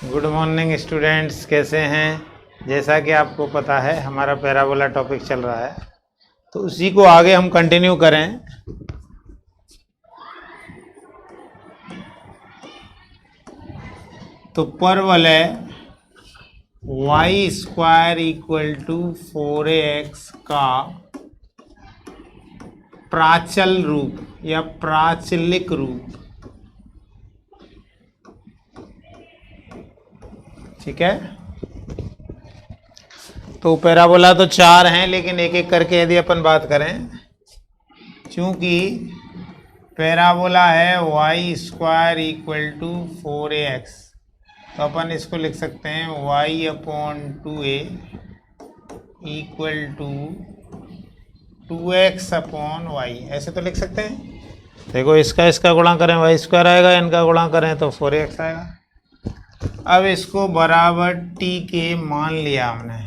Good morning students, कैसे हैं। जैसा कि आपको पता है हमारा पैराबोला टॉपिक चल रहा है, तो उसी को आगे हम कंटिन्यू करें। तो परवलय y square equal to 4x का प्राचल रूप या प्राचलिक रूप, ठीक है। तो पैराबोला तो 4 हैं, लेकिन एक एक करके यदि अपन बात करें, चूंकि पैराबोला है y square equal to 4ax, तो अपन इसको लिख सकते हैं y upon 2a equal to 2x upon y। ऐसे तो लिख सकते हैं। देखो, इसका गुणा करें y स्क्वायर आएगा, इनका गुणा करें तो 4x आएगा। अब इसको बराबर t के मान लिया हमने,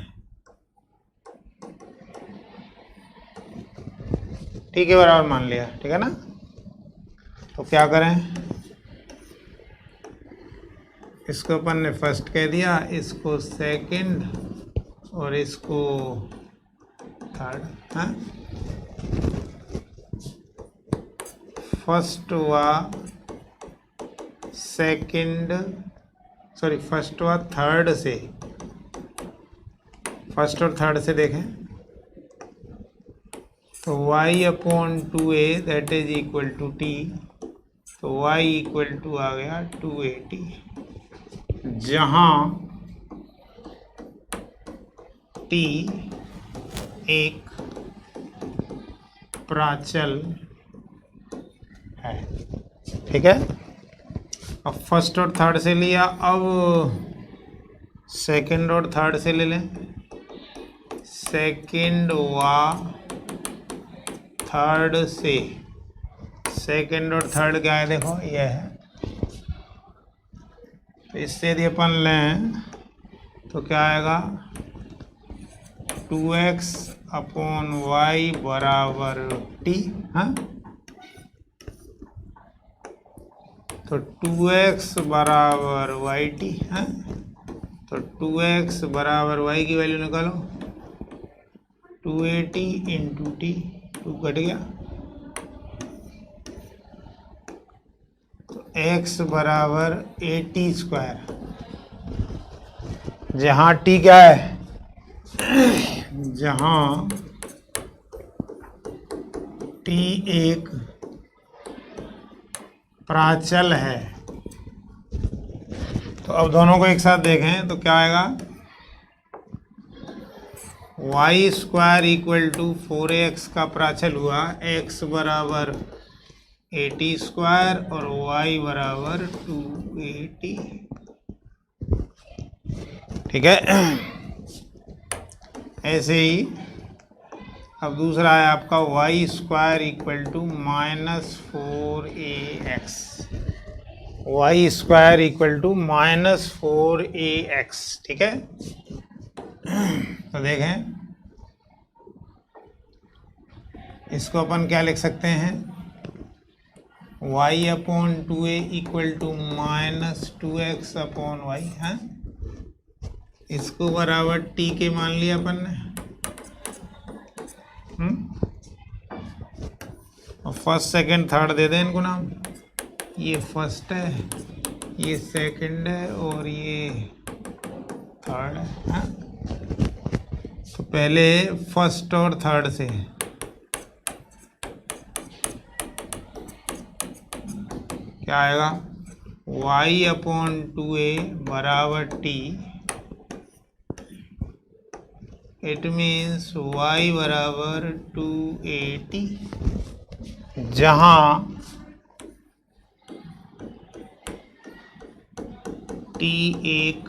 t के बराबर मान लिया, ठीक है ना। तो क्या करें, इसको अपन ने फर्स्ट कह दिया, इसको सेकंड और इसको थर्ड। हाँ, फर्स्ट हुआ सेकंड, सॉरी फर्स्ट हुआ थर्ड से, फर्स्ट और थर्ड से देखें तो y upon 2a that is equal to t, तो y इक्वल टू आ गया 280, जहाँ t एक प्राचल है, ठीक है। अब फर्स्ट और थर्ड से लिया, अब सेकंड और थर्ड से ले लें। सेकंड व थर्ड से, सेकंड और थर्ड क्या है, देखो ये है। तो इससे यदि अपन लें तो क्या आएगा, 2x अपॉन y बराबर t। हाँ, तो 2x बराबर yt है, तो 2x बराबर y की वैल्यू निकालो, 280 इंटू टी, 2 कट गया, तो x बराबर 80 स्क्वायर, जहाँ t क्या है, जहाँ t एक प्राचल है। तो अब दोनों को एक साथ देखें तो क्या आएगा, y square equal to 4ax का प्राचल हुआ x बराबर 80 स्क्वायर और y बराबर 280, ठीक है। ऐसे ही अब दूसरा है आपका y square equal to -4ax, y square equal to -4ax, ठीक है। तो देखें, इसको अपन क्या लिख सकते हैं, y upon 2a equal to -2x upon y है। इसको बराबर t के मान लिया अपन ने, और फर्स्ट सेकंड थर्ड दे दें इनको नाम, ये फर्स्ट है, ये सेकंड है और ये थर्ड है। हाँ? तो पहले फर्स्ट और थर्ड से, क्या आएगा, y अपॉन 2a बराबर t, इट मीन्स y बराबर 280, जहाँ t एक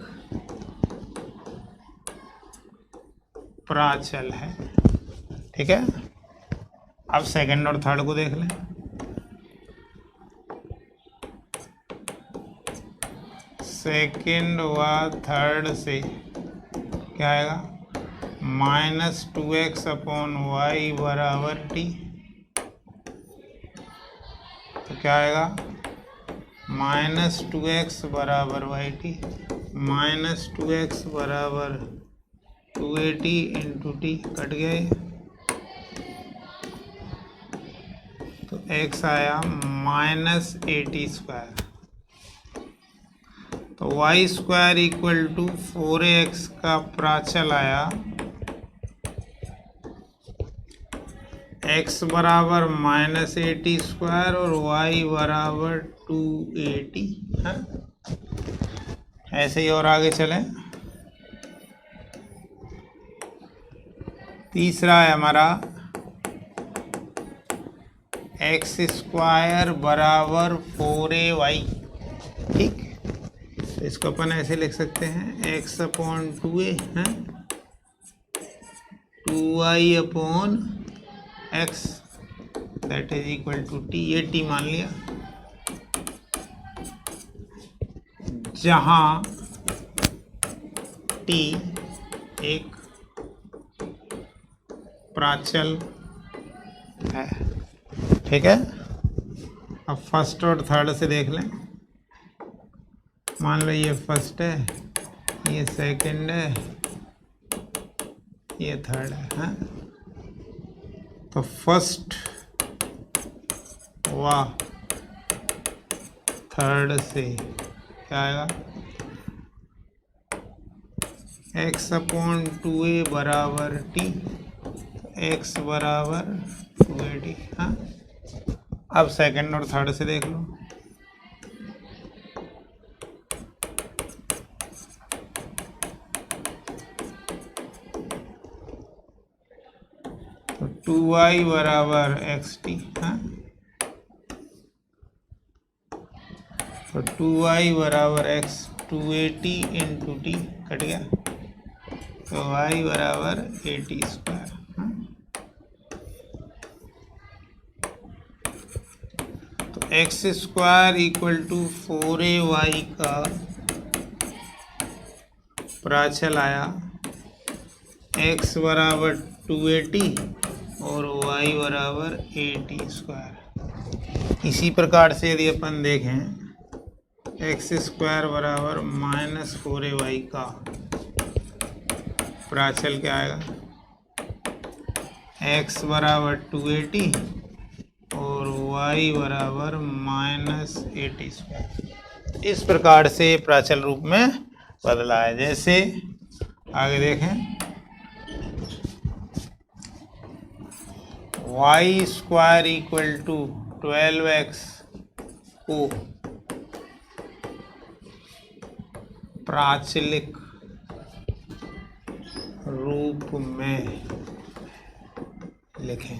प्राचल है, ठीक है। अब सेकंड और थर्ड को देख लें। सेकंड व थर्ड से क्या आएगा, -2x अपॉन y बराबर t, तो क्या आएगा, -2x बराबर वाई टी। माइनस 2x बराबर 280 इंटू टी कट गए तो x आया माइनस 80 स्क्वायर। तो y square equal to 4x का प्राचल आया x बराबर माइनस 80 स्क्वायर और y बराबर 280 है। ऐसे ही और आगे चलें। तीसरा है हमारा एक्स स्क्वायर बराबर 4ay। ठीक, तो इसको अपन ऐसे लिख सकते हैं x अपॉन 2a है 2y upon x that is equal to t। ये t मान लिया, जहां t एक प्राचल है। ठीक है, अब फर्स्ट और थर्ड से देख लें। मान लो ये फर्स्ट है, ये सेकंड है, ये थर्ड है, हाँ? तो फर्स्ट व थर्ड से क्या आएगा x अपॉन 2a बराबर t, x बराबर 2a t। हाँ, अब सेकंड और थर्ड से देख लो। तो 2y बराबर xt। हाँ, तो 2y बराबर x 280 इंटू टी कट गया तो y बराबर 80 स्क्वायर। तो x square equal to 4ay का प्राचल आया x बराबर 280 और y बराबर 80 स्क्वायर। इसी प्रकार से यदि अपन देखें एक्स स्क्वायर बराबर माइनस 4ay का प्राचल क्या आएगा x बराबर 280 और y बराबर माइनस 80 स्क्वायर। इस प्रकार से प्राचल रूप में बदला है। जैसे आगे देखें, y square equal to 12x को प्राचलिक रूप में लिखें।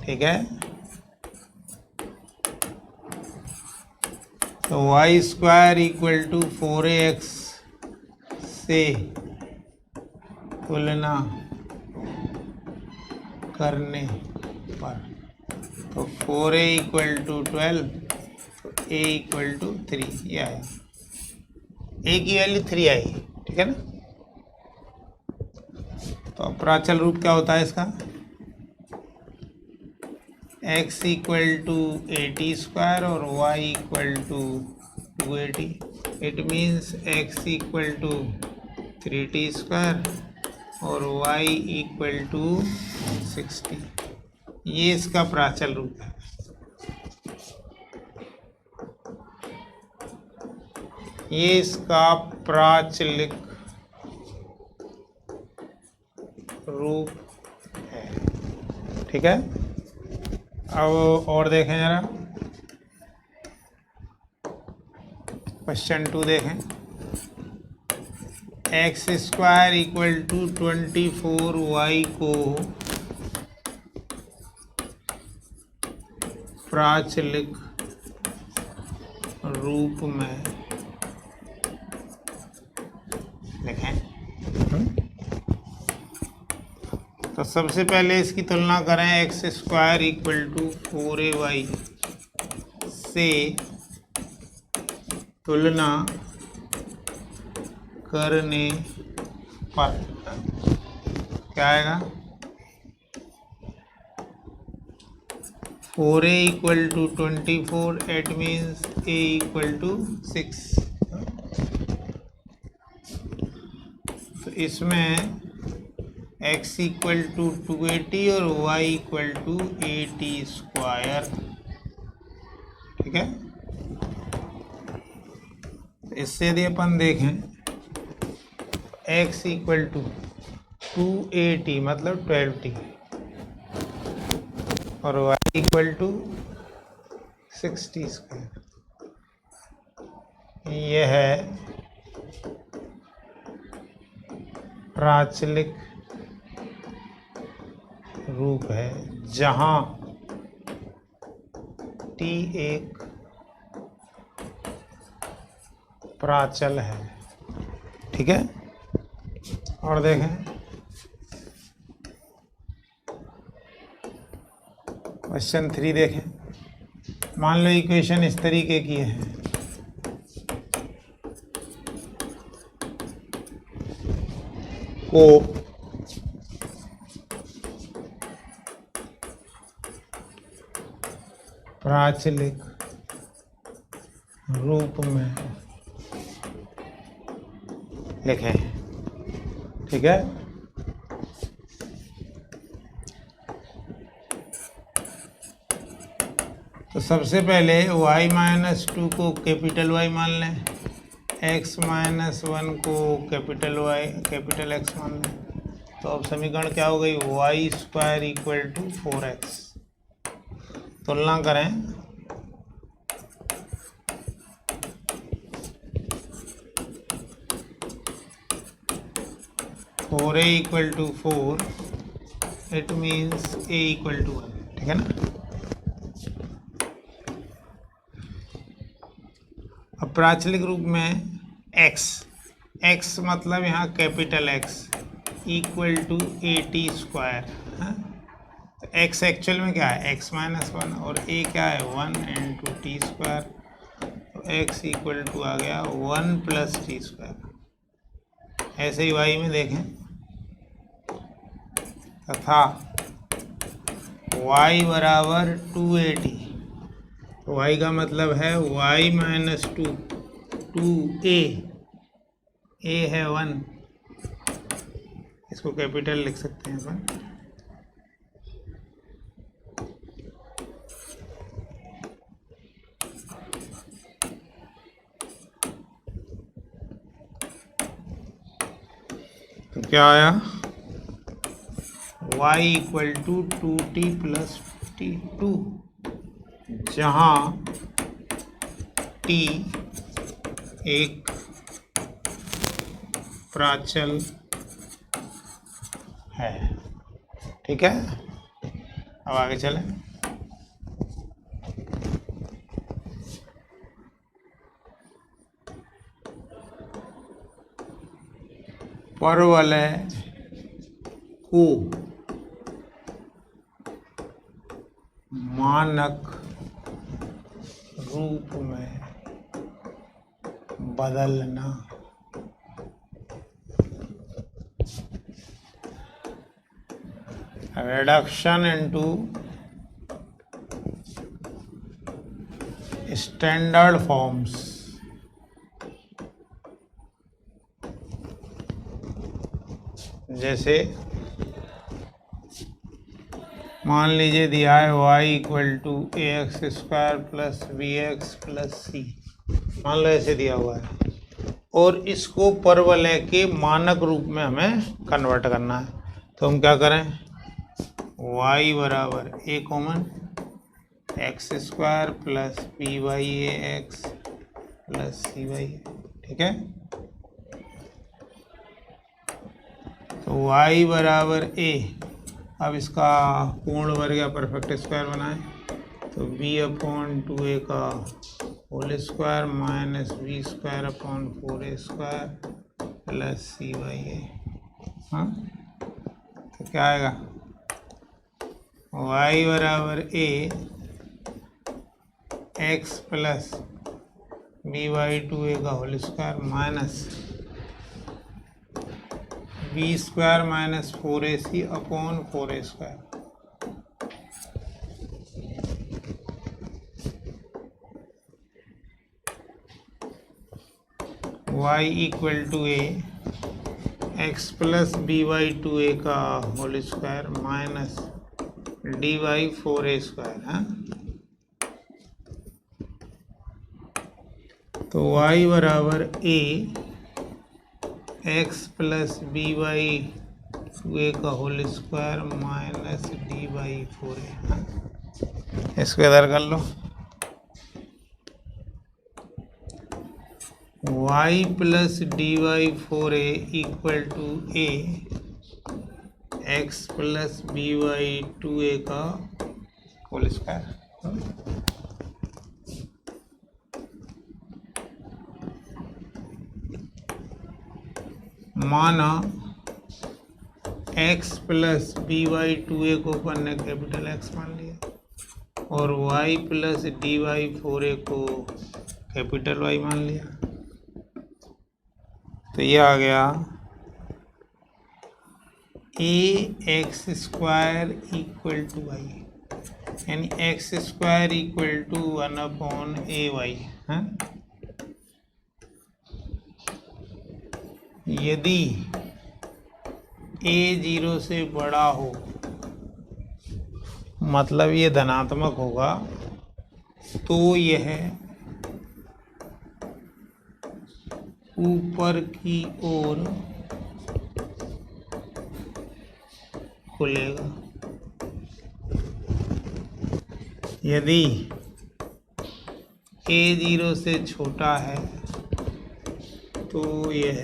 ठीक है, तो y square equal to 4ax से तुलना करने पर तो 4a इक्वल टू 12 तो a इक्वल टू 3 ये आया। a की वैल्यू 3 आई। ठीक है ना, तो प्राचल रूप क्या होता है इसका x इक्वल टू 80 स्क्वायर और y equal to 280। It means x equal to 3t square और y इक्वल टू 60। ये इसका प्राचल रूप है। ये इसका प्राचलिक रूप है। ठीक है, अब और देखें जरा क्वेश्चन 2 देखें। X square equal to 24y को प्राचलिक रूप में लिखें। तो सबसे पहले इसकी तुलना करें x square equal to 4ay से तुलना करने पर क्या आएगा 4a equal to 24, it means a equal to 6। तो इसमें x इक्वल टू 280 और y इक्वल टू 80 स्क्वायर। ठीक है, इससे यदि अपन देखें x इक्वल टू 280 मतलब 12t और y इक्वल टू 60 स्क्वायर, यह है प्राचलिक रूप है जहां t एक प्राचल है। ठीक है, और देखें क्वेश्चन 3 देखें। मान लो इक्वेशन इस तरीके की है, को प्राचलिक रूप में लिखें। ठीक है, तो सबसे पहले y-2 को कैपिटल Y मान लें, x-1 को कैपिटल Y कैपिटल X मान लें। तो अब समीकरण क्या हो गई, y² इक्वल टू 4x। तुलना करें, a equal to 4, it means a equal to 1। ठीक है ना। अब प्राचलिक रूप में x मतलब यहाँ capital X equal to 80 square. तो x एक्चुअल में क्या है, x-1 और a क्या है 1 इंटू टी स्क्वायर। तो x इक्वल टू आ गया 1 प्लस टी स्क्वायर। ऐसे ही y में देखें तथा y बराबर 280। तो y का मतलब है y-2 2a, a है 1, इसको कैपिटल लिख सकते हैं अपन। तो क्या आया, y equal to 2t plus t2, जहाँ t एक प्राचल है। ठीक है, अब आगे चलें। परवलय को मानक रूप में बदलना। Reduction into standard forms. जैसे मान लीजिए दिया है y equal to ax² plus bx plus c, मान लो ऐसे दिया हुआ है, और इसको परवलय के मानक रूप में हमें कन्वर्ट करना है। तो हम क्या करें, y बराबर a common x² plus b/ax plus c/a। ठीक है, तो y बराबर a, अब इसका पूर्ण वर्ग या परफेक्ट स्क्वायर बनाएं, तो b/2a का whole square minus b²/4a² plus c/a। हाँ, तो क्या आएगा, y बराबर a x प्लस b/2a का whole square minus b² minus 4ac/4a²। y equal to a x plus b by 2a का whole square minus dy 4a स्क्वायर है। तो y बराबर a x plus b by 2a का whole square minus dy 4a। इसको इधर कर लो। y plus dy 4a equal to a x plus b by 2a का होल स्क्वायर। माना x plus b by 2a को अपन ने कैपिटल X मान लिया और y plus D Y 4a को कैपिटल Y मान लिया। तो ये आ गया a x square equal to y, यानी x square equal to 1/a/y है। यदि a 0 से बड़ा हो, मतलब ये धनात्मक होगा, तो यह ऊपर की ओर खुलेगा। यदि a 0 से छोटा है तो यह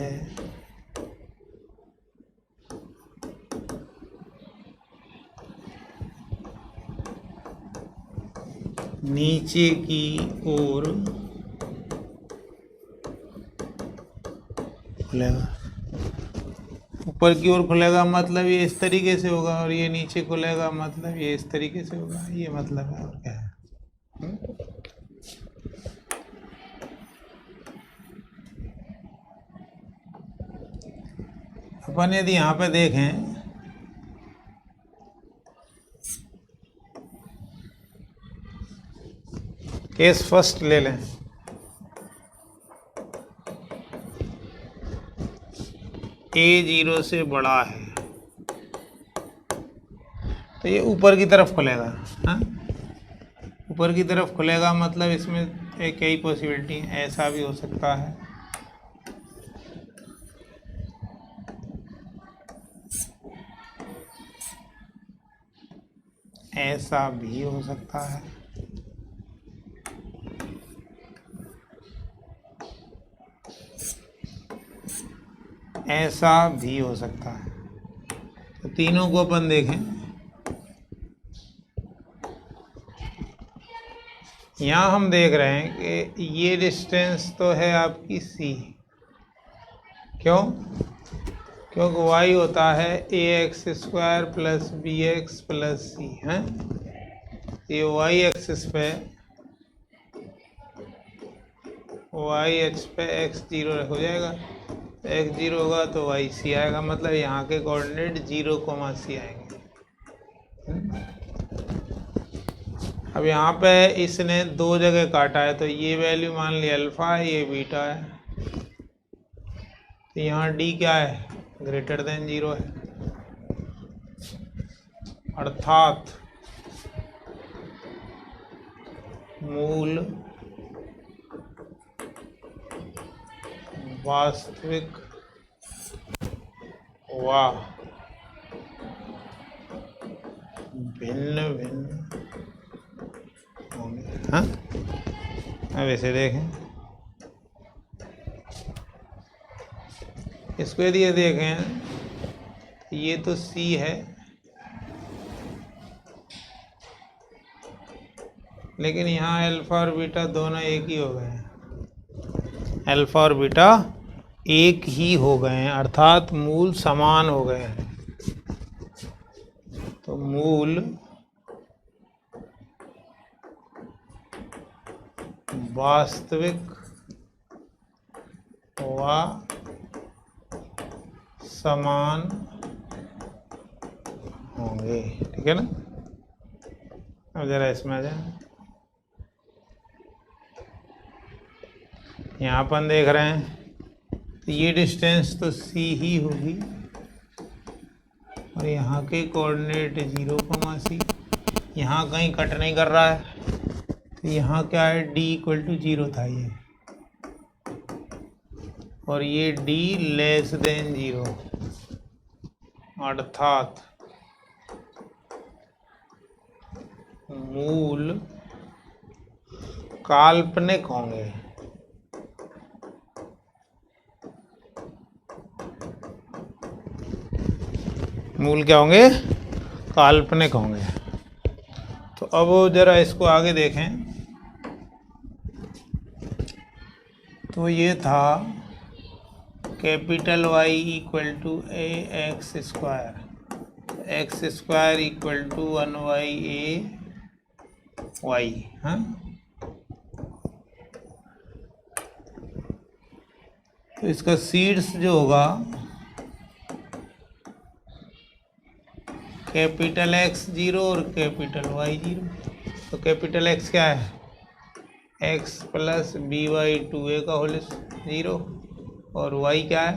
नीचे की ओर खुलेगा। ऊपर की ओर खुलेगा मतलब ये इस तरीके से होगा, और ये नीचे खुलेगा मतलब ये इस तरीके से होगा। ये मतलब है, और क्या है। अपन यदि यहाँ पे देखें, केस फर्स्ट ले लें। a 0 से बड़ा है तो ये ऊपर की तरफ खुलेगा। हाँ, ऊपर की तरफ खुलेगा मतलब इसमें एक कई पॉसिबिलिटी है। ऐसा भी हो सकता है, ऐसा भी हो सकता है, ऐसा भी हो सकता है। तो तीनों को अपन देखें। यहाँ हम देख रहे हैं कि ये डिस्टेंस तो है आपकी c। क्यों? क्योंकि y होता है ax square plus b x plus c है। ये y एक्सिस पे, y एक्स पे x 0 हो जाएगा। x 0 होगा तो y c आएगा, मतलब यहाँ के कोऑर्डिनेट 0,c आएंगे। अब यहाँ पे इसने दो जगह काटा है, तो ये वैल्यू मान ली अल्फा है, ये बीटा है। तो यहाँ d क्या है? ग्रेटर देन 0 है, अर्थात मूल वास्तविक व भिन्न भिन्न होंगे। हाँ, अब ऐसे देखें, इसको यदि देखें, ये तो C है, लेकिन यहाँ अल्फा और बीटा दोनों एक ही हो गए हैं। अल्फा और बीटा एक ही हो गए हैं, अर्थात मूल समान हो गए हैं। तो मूल वास्तविक व समान होंगे। ठीक है ना? अब जरा इसमें आ जाए। यहाँ अपन देख रहे हैं तो ये डिस्टेंस तो सी ही होगी और यहाँ के कोऑर्डिनेट 0, सी, यहाँ कहीं कट नहीं कर रहा है, तो यहाँ क्या है, d = 0 था ये, और ये d < 0, अर्थात मूल काल्पनिक होंगे। मूल क्या होंगे, काल्पनिक होंगे। तो अब जरा इसको आगे देखें, तो ये था capital Y = ax², x² = 1/a(y). हाँ, तो इसका सीड्स जो होगा कैपिटल X0 और कैपिटल Y0। तो कैपिटल X क्या है, x + b/2a का होल 0, और y क्या है,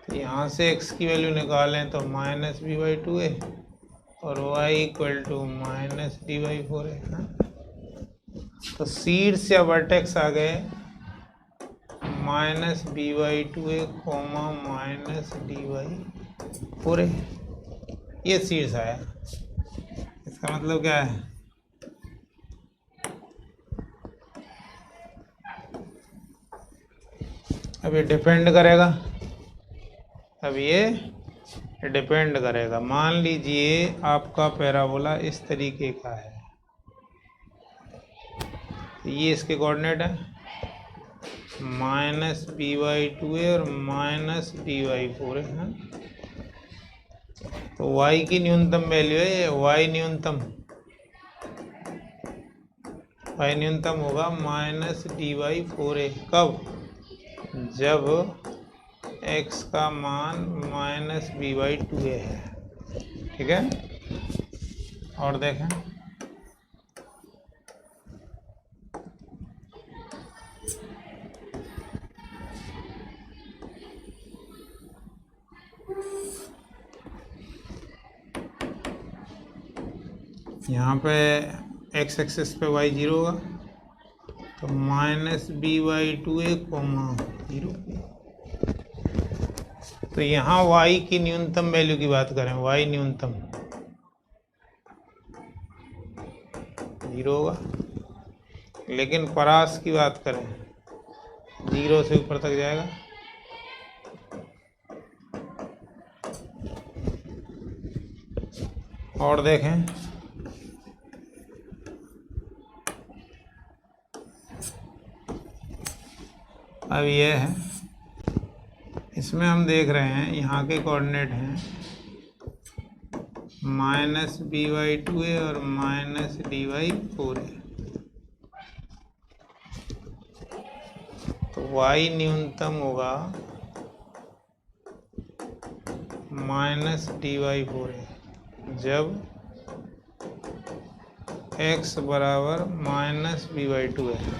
तो यहाँ से x की वैल्यू निकालें तो -b/2a और y = -d/4a। तो सीड्स या वर्टेक्स आ गए -b/2a, -d/4a, ये सीड्स आया। इसका मतलब क्या है, अब ये डिपेंड करेगा, मान लीजिए आपका पैराबोला इस तरीके का है, ये इसके कोऑर्डिनेट है -b/2a और -d/4a है। तो y की न्यूनतम वैल्यू है ये, y न्यूनतम होगा -d/4a। कब, जब x का मान -b/2a है। ठीक है, और देखें, यहाँ पे x एक्सिस पे y 0 होगा, तो -b/2a, 0। तो यहाँ y की न्यूनतम वैल्यू की बात करें, y न्यूनतम 0 होगा, लेकिन परास की बात करें 0 से ऊपर तक जाएगा। और देखें, अब ये है, इसमें हम देख रहे हैं यहाँ के कोऑर्डिनेट हैं -b/2a और -d/4a। तो y न्यूनतम होगा -d/4a जब x बराबर -b/2 है।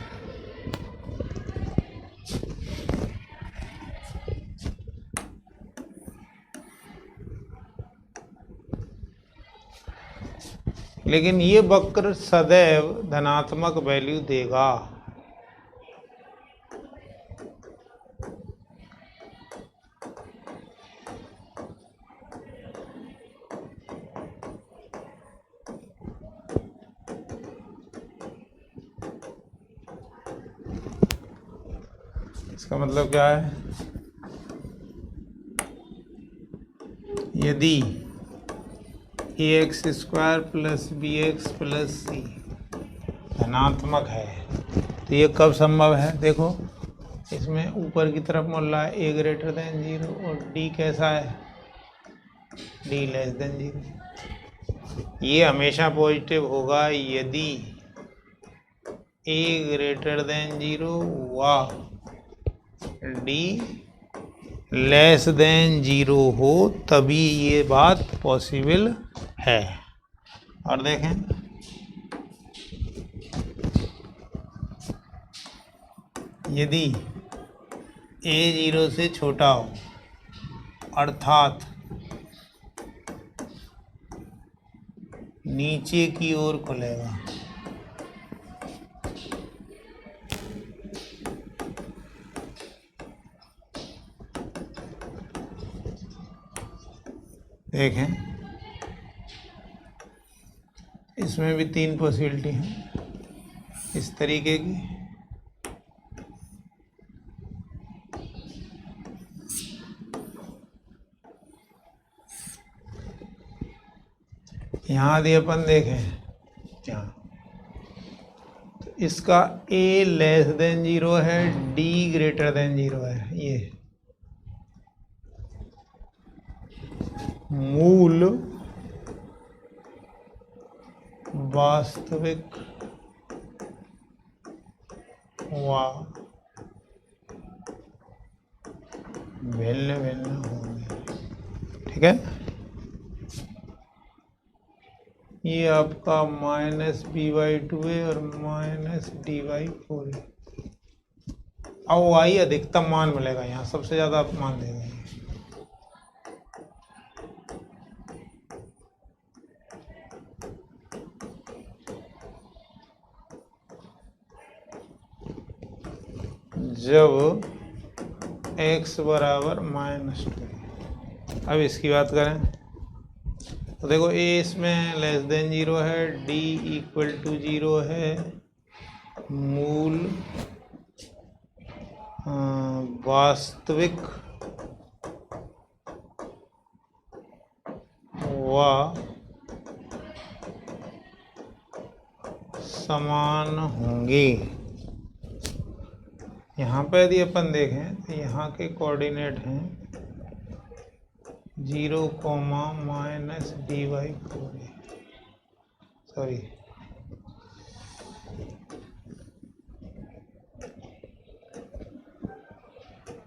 लेकिन ये वक्र सदैव धनात्मक वैल्यू देगा। इसका मतलब क्या है, यदि ax² + bx + c धनात्मक है, तो ये कब संभव है, देखो इसमें ऊपर की तरफ बोल रहा है a > 0 और d कैसा है, d <0। ये हमेशा पॉजिटिव होगा यदि a > 0 व d <0 हो, तभी ये बात पॉसिबल है। और देखें, यदि a 0 से छोटा हो, अर्थात नीचे की ओर खुलेगा। देखें, इसमें भी 3 पॉसिबिलिटी हैं इस तरीके की। यहाँ यदि अपन देखें यहाँ, तो इसका a लेस देन 0 है, d ग्रेटर देन 0 है। ये मूल वास्तविक व भिन्न भिन्न होंगे। ठीक है, ये आपका -b/2 है और -d/4 है। अब y अधिकतम मान मिलेगा, यहाँ सबसे ज्यादा मान देगा। जब x बराबर -2। अब इसकी बात करें तो देखो, a इसमें लेस देन 0 है, d इक्वल टू 0 है, मूल वास्तविक व समान होंगे। यहाँ पे यदि अपन देखें तो यहाँ के कोऑर्डिनेट हैं 0, -d/4, सॉरी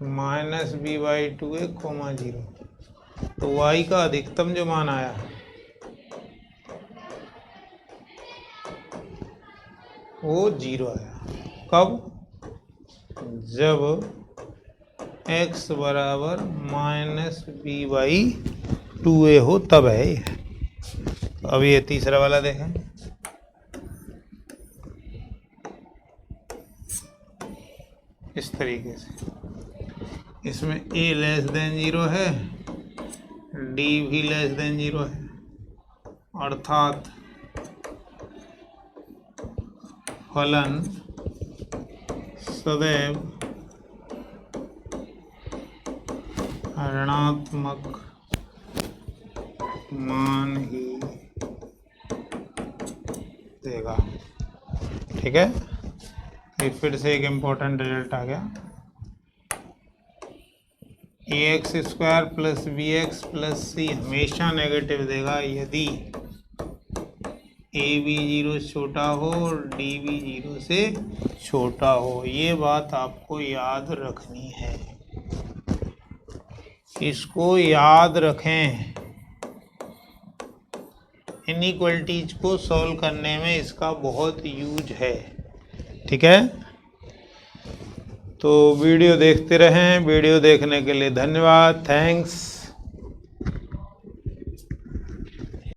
-b/2 है, 0। तो y का अधिकतम जो मान आया वो 0 आया। कब? जब x बराबर -b/2a हो, तब है ये। तो अब ये तीसरा वाला देखें। इस तरीके से इसमें a लेस देन 0 है, d भी लेस देन 0 है, अर्थात फलन सदैव ऋणात्मक मान ही देगा। ठीक है, तो फिर से एक इम्पोर्टेंट रिजल्ट आ गया। ax² + bx + c हमेशा नेगेटिव देगा यदि a भी 0 से छोटा हो और d भी 0 से छोटा हो। ये बात आपको याद रखनी है, इसको याद रखें। इनइक्वालिटीज को सॉल्व करने में इसका बहुत यूज है। ठीक है, तो वीडियो देखते रहें। वीडियो देखने के लिए धन्यवाद, थैंक्स।